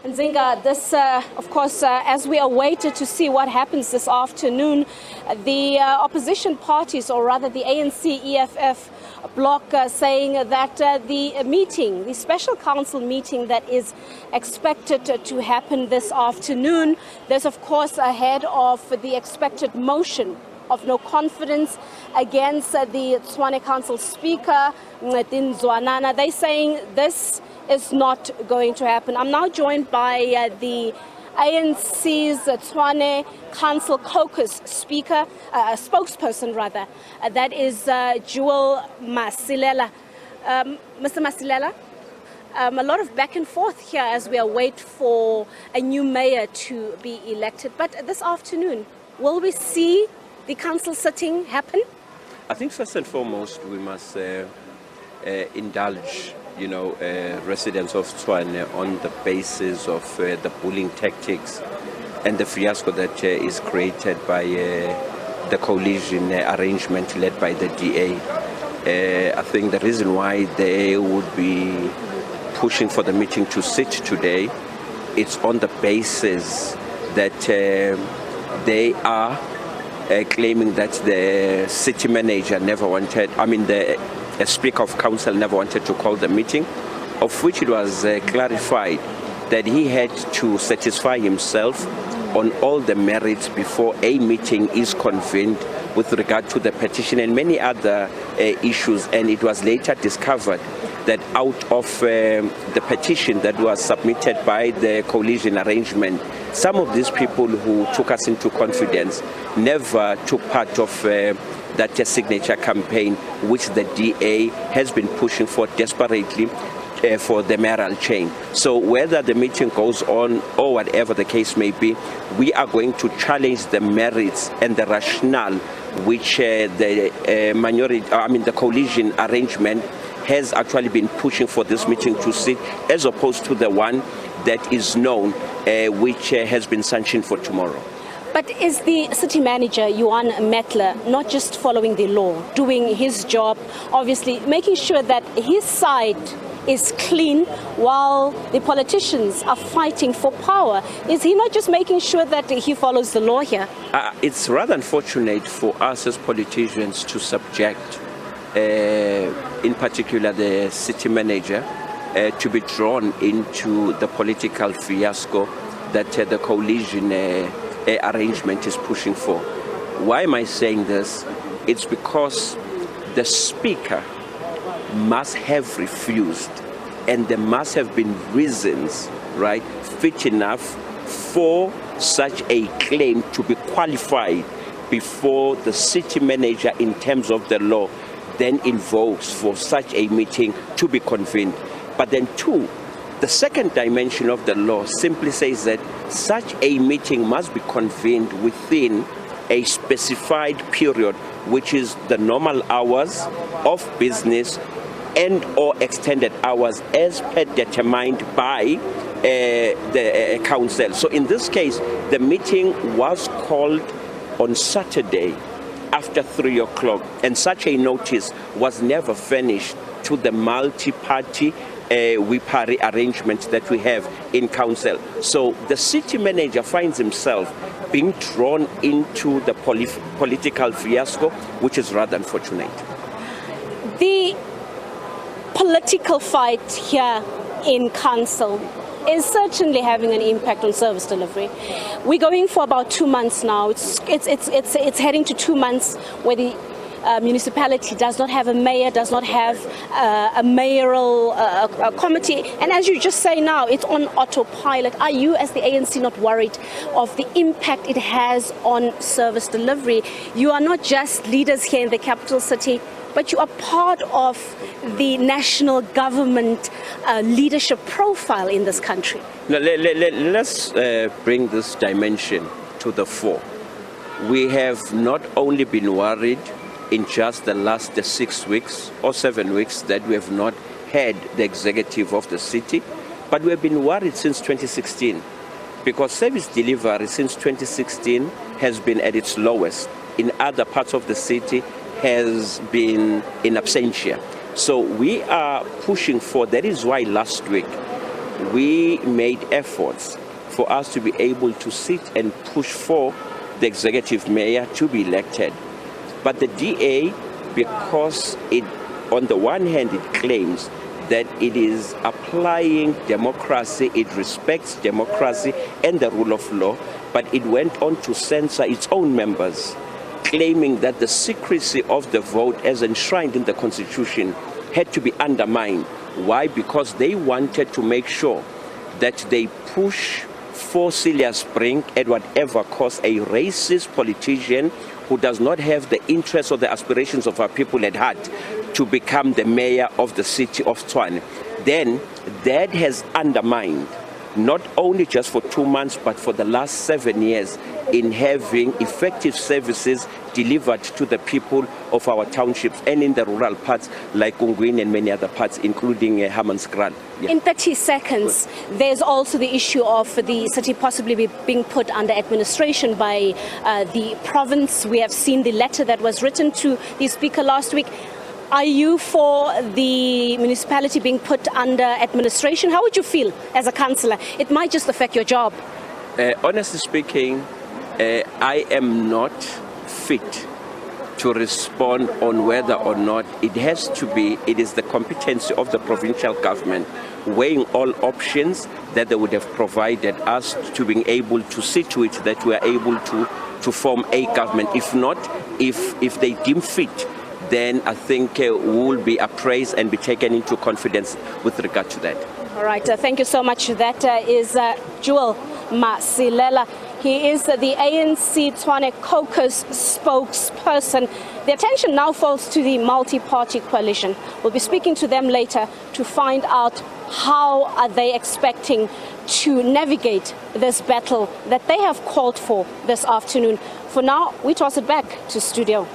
Nzinga, this, of course, as we awaited to see what happens this afternoon, the opposition parties, or rather the ANC EFF bloc, saying that the meeting, the special council meeting that is expected to happen this afternoon, there's of course ahead of the expected motion of no confidence against the Tshwane Council Speaker, Mncedi Ndzwanana. They're saying this is not going to happen. I'm now joined by the ANC's Tshwane Council Caucus Speaker, spokesperson rather, that is Jewel Masilela. Mr. Masilela, a lot of back and forth here as we await for a new mayor to be elected. But this afternoon, will we see the council sitting happen? I think first and foremost we must indulge, residents of Tshwane on the basis of the bullying tactics and the fiasco that is created by the coalition arrangement led by the DA. I think the reason why they would be pushing for the meeting to sit today, it's on the basis that they are claiming that the city manager never wanted, the Speaker of Council never wanted to call the meeting, of which it was clarified that he had to satisfy himself on all the merits before a meeting is convened with regard to the petition and many other issues. And it was later discovered that out of the petition that was submitted by the coalition arrangement, some of these people who took us into confidence never took part of that signature campaign, which the DA has been pushing for desperately for the mayoral change. So whether the meeting goes on or whatever the case may be, we are going to challenge the merits and the rationale which the coalition arrangement has actually been pushing for this meeting to sit, as opposed to the one that is known, which has been sanctioned for tomorrow. But is the city manager, Johan Mettler, not just following the law, doing his job, obviously making sure that his side is clean while the politicians are fighting for power? Is he not just making sure that he follows the law here? It's rather unfortunate for us as politicians to subject, in particular the city manager, to be drawn into the political fiasco that the coalition arrangement is pushing for. Why am I saying this? It's because the speaker must have refused, and there must have been reasons, right, fit enough for such a claim to be qualified before the city manager, in terms of the law, then invokes for such a meeting to be convened. But then two, the second dimension of the law simply says that such a meeting must be convened within a specified period, which is the normal hours of business and or extended hours as per determined by the council. So in this case, the meeting was called on Saturday after 3 o'clock, and such a notice was never furnished to the multi-party WIPARI arrangement that we have in council. So the city manager finds himself being drawn into the political fiasco, which is rather unfortunate. The political fight here in council is certainly having an impact on service delivery. We're going for about 2 months now. It's heading to 2 months where the municipality does not have a mayor, does not have a mayoral committee. And as you just say now, it's on autopilot. Are you, as the ANC, not worried of the impact it has on service delivery? You are not just leaders here in the capital city, but you are part of the national government leadership profile in this country. Now, let's bring this dimension to the fore. We have not only been worried in just the last 6 weeks or 7 weeks that we have not had the executive of the city, but we have been worried since 2016, because service delivery since 2016 has been at its lowest. In other parts of the city has been in absentia. So we are pushing for, that is why last week we made efforts for us to be able to sit and push for the executive mayor to be elected. But the DA, because it, on the one hand, it claims that it is applying democracy, it respects democracy and the rule of law, but it went on to censor its own members, claiming that the secrecy of the vote as enshrined in the Constitution had to be undermined. Why? Because they wanted to make sure that they push for Celia Spring at whatever cost, a racist politician who does not have the interests or the aspirations of our people at heart, to become the mayor of the city of Tshwane. Then that has undermined, not only just for 2 months, but for the last 7 years, in having effective services delivered to the people of our townships and in the rural parts like Ungwini and many other parts, including Hammanskraal. Yeah. In 30 seconds, there's also the issue of the city possibly being put under administration by the province. We have seen the letter that was written to the speaker last week. Are you for the municipality being put under administration? How would you feel as a councillor? It might just affect your job. Honestly speaking, I am not fit to respond on whether or not it has to be, it is the competency of the provincial government weighing all options that they would have provided us to being able to see to it that we are able to form a government. If not, if they deem fit, then I think we will be appraised and be taken into confidence with regard to that. All right, thank you so much. That is Jewel Masilela. He is the ANC Tshwane caucus spokesperson. The attention now falls to the multi-party coalition. We'll be speaking to them later to find out how are they expecting to navigate this battle that they have called for this afternoon. For now, we toss it back to studio.